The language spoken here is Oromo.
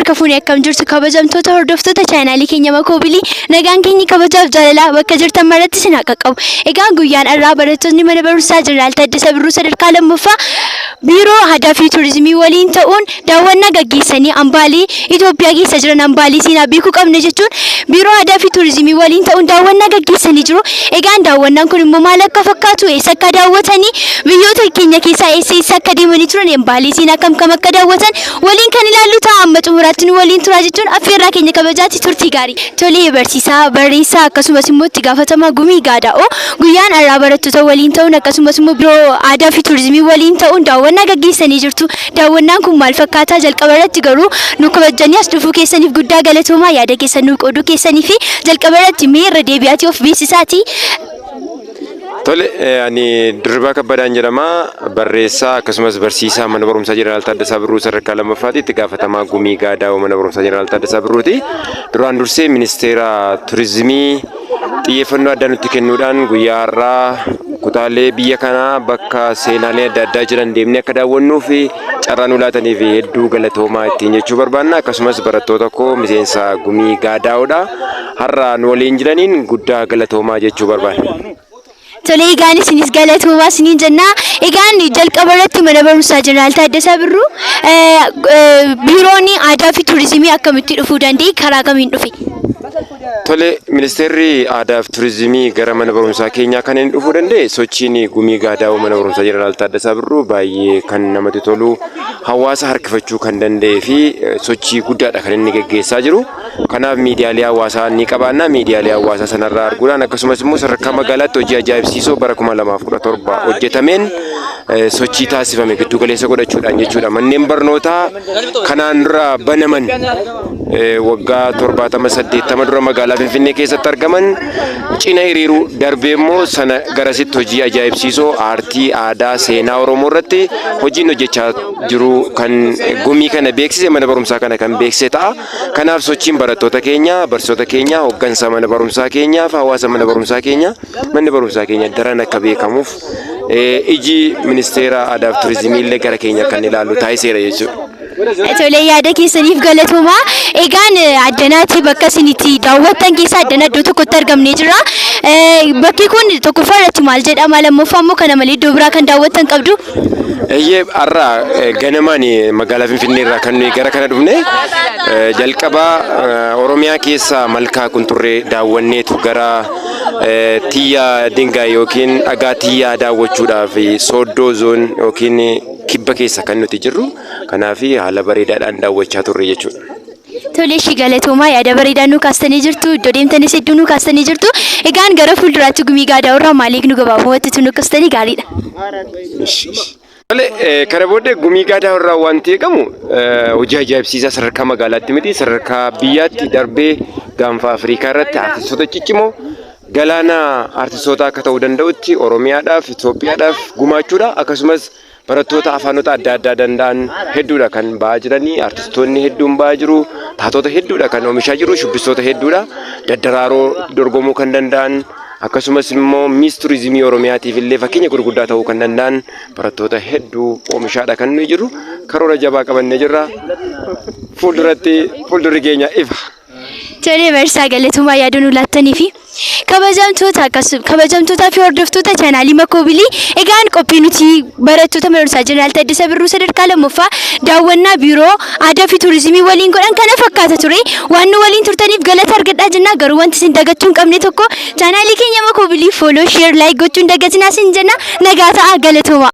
harka fuunee akkam jirtu kabajamtoota hordoftoota chaanaalii keenya Makoobilii nagaan keenya kabajaaf jaalalaa bakka jirtan maratti sin haa qaqqabu. Egaan guyyaan irraa barattoonni mana barumsaa Jeneraal Taaddasaa Birruu sadarkaa lammaffaa biiroo aadaa fi turizimii waliin ta'uun daawwannaa gaggeessanii hambaalee Itoophiyaa keessa jiran hambaalee seenaa beekuu qabna jechuun biiroo aadaa fi turizimii waliin ta'uun daawwannaa gaggeessanii jiru. Egaan daawwannaan kun immoo maal akka fakkaatu eessa akka daawwatanii biyyoota keenya keessaa eessa akka deemanii turan hambaalee seenaa kam akka daawwatan waliin kan ilaallu ta'a. Amma xumuraatti nu waliin turaa jechuun affeerraa keenya kabajaatti turtii gaarii. Tolee barsiisaa barreessaa akkasumas immoo itti gaafatamaa gumii gaadaa'oo guyyaan irraa barattoota waliin ta'uun akkasumas immoo biiroo aadaa fi turizimii waliin ta'uun daawwannaa gaggeessanii jirtu. Daawwannaan kun maal fakkaataa? Jalqaba irratti garuu nu kabajanii as dhufuu keessaniif guddaa galatoomaa. Yaada keessan nu qooduu keessanii fi jalqaba irratti mee irra deebi'aatii of beeksisaati. Tole ani Dirribaa Kabbadaan jedhama. Barreessaa akkasumas barsiisaa mana barumsaa Jeneraal Taaddasaa Birruu sadarkaa lammaffaatti itti gaafatamaa gumii gaadaa'oo mana barumsaa Jeneraal Taaddasaa Birruuti. Duraan dursee ministeera turizimii xiyyeeffannoo addaa nutti kennuudhaan guyyaa har'aa kutaalee biyya kanaa bakka seenaalee adda addaa jiran deemnee akka daawwannuu fi carraa nu laataniif hedduu galatoomaa ittiin jechuu barbaanna. Akkasumas barattoota koo miseensa gumii gaadaa'oodha. Har'a nu waliin jiraniin guddaa galatoomaa jechuu barbaanna. Tolee egaan isinis galatoomaa isiniin jenna. Egaan jalqaba irratti mana barumsaa Jeneraal Taaddasaa Birruu biiroon aadaa fi turizimii akkamitti dhufuu danda'e? Karaa kamiin dhufe? Tole ministeerri aadaa fi turizimii gara mana barumsaa keenyaa kan inni dhufuu danda'e sochiin gumii gaadaa'oo mana barumsaa Jeneraal Taaddasaa Birruu baay'ee kan namatti tolu, hawaasa harkifachuu kan danda'ee fi sochii guddaadha kan inni gaggeessaa jiru. Kanaaf miidiyaalee hawaasaa ni qabaanna. Miidiyaalee hawaasaa sanarraa arguudhaan akkasumas immoo sadarkaa magaalaatti hojii ajaa'ibsiisoo bara 2017 hojjetameen sochii taasifame giddu galeessa godhachuudhaan jechuudha. Manneen barnootaa kanaan dura banaman waggaa 70-80 dura magaalaa Finfinnee keessatti argaman cina hiriiruu darbee immoo sana garasitti hojii ajaa'ibsiisoo aartii, aadaa, seenaa Oromoo irratti hojiin hojjechaa jiru kan gumii kana beeksise mana barumsaa kana kan beeksise ta'a. Kanaaf sochiin barattoota keenya, barsiisota keenya, hooggansa mana barumsaa keenyaa fi hawaasa mana barumsaa keenya manni barumsaa keenya daran akka beekamuuf iji ministeera aadaa fi turizimii illee gara keenya kan ilaalu taasiseera jechuudha. Tolee yaada keessaniif galatoomaa. Egaan addanaatti bakka isinitti daawwattan keessaa addana iddoo tokkotti argamnee jira. Bakki kun tokkoffaa irratti maal jedhama? Lammaffaa immoo kana malee iddoo biraa kan daawwattan qabdu? Eeyyee har'a ganamaan magaalaa Finfinnee irraa kan nuyi gara kana dhufne jalqabaa Oromiyaa keessaa malkaa Kunturree daawwanneetu gara Tiyyaa Dingaay yookiin dhagaa Tiyyaa daawwachuudhaaf Sooddoo zoon yookiin kibba keessa kan nuti jirru. Kanaaf haala bareedaadhaan daawwachaa turre jechuudha. Tolee shi galatoomaa yaada bareedaan nu kaastanii jirtu. Iddoo deemtanis hedduu nu kaastanii jirtu. Egaan gara fuulduraatti gumii gaadaa'oo irraa maaliif nu gabaabumatti nu kaastanii gaariidha. Tole kana booddee gumii gaadaa'oo irraa wanti eegamu hojii ajaa'ibsiisaa sadarkaa magaalaatti miti sadarkaa biyyaatti darbee gaanfa Afrikaa irratti artistoota ciccimoo galaana artistoota akka ta'uu danda'utti Oromiyaadhaaf Itoophiyaadhaaf gumaachuudha. Akkasumas barattoota afaanota adda addaa danda'an hedduudha kan ba'aa jiranii. Artistoonni hedduun ba'aa jiru. Taatota hedduudha kan oomishaa jiru. Shubbistoota hedduudha. Daddaraaroo dorgomuu kan danda'an akkasumas immoo miis turizimii Oromiyaatiif illee fakkeenya gurguddaa ta'uu kan danda'an barattoota hedduu oomishaadha kan nuyi jiru. Karoora jabaa qabannee jirra. Fuuldurri keenya ifa. Tolee barsiisaa galatoomaa yaada nu laattanii fi kabajamtootaa fi hordoftoota chaanaalii Makoobilii. Egaan qophii nuti barattoota mana barumsaa Jeneraal Taaddasaa Birruu sadarkaa lammaffaa daawwannaa biiroo aadaa fi turizimii waliin godhan kana fakkaata ture. Waan nu waliin turtaniif galata argadhaa jenna. Garuu wanti isin dagachuu hin qabne tokko chaanaalii keenya Makoobilii follow, share, like gochuun dagatinaa isin jenna. Nagaa ta'a galatoomaa.